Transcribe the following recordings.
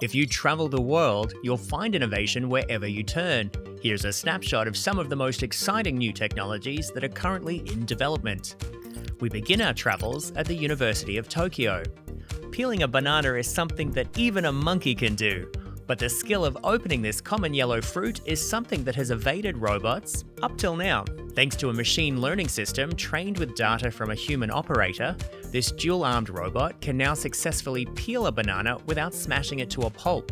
If you travel the world, you'll find innovation wherever you turn. Here's a snapshot of some of the most exciting new technologies that are currently in development. We begin our travels at the University of Tokyo. Peeling a banana is something that even a monkey can do, but the skill of opening this common yellow fruit is something that has evaded robots up till now. Thanks to a machine learning system trained with data from a human operator, this dual-armed robot can now successfully peel a banana without smashing it to a pulp.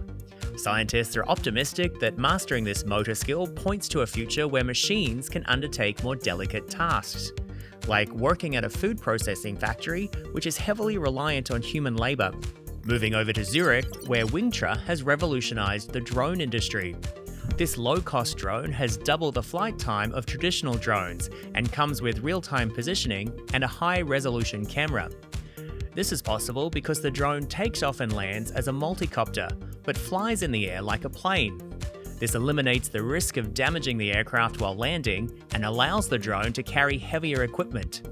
Scientists are optimistic that mastering this motor skill points to a future where machines can undertake more delicate tasks, like working at a food processing factory, which is heavily reliant on human labour. Moving over to Zurich, where Wingtra has revolutionised the drone industry. This low-cost drone has double the flight time of traditional drones and comes with real-time positioning and a high-resolution camera. This is possible because the drone takes off and lands as a multicopter, but flies in the air like a plane. This eliminates the risk of damaging the aircraft while landing and allows the drone to carry heavier equipment.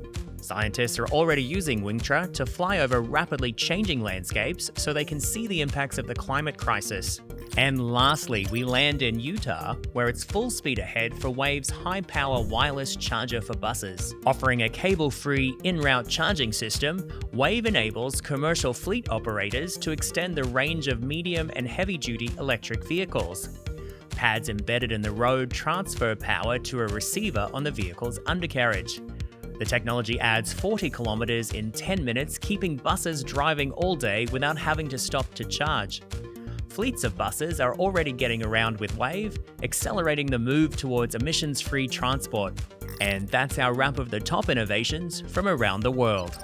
Scientists are already using Wingtra to fly over rapidly changing landscapes so they can see the impacts of the climate crisis. And lastly, we land in Utah, where it's full speed ahead for Wave's high-power wireless charger for buses. Offering a cable-free, in-route charging system, Wave enables commercial fleet operators to extend the range of medium and heavy-duty electric vehicles. Pads embedded in the road transfer power to a receiver on the vehicle's undercarriage. The technology adds 40 kilometers in 10 minutes, keeping buses driving all day without having to stop to charge. Fleets of buses are already getting around with Wave, accelerating the move towards emissions-free transport. And that's our wrap of the top innovations from around the world.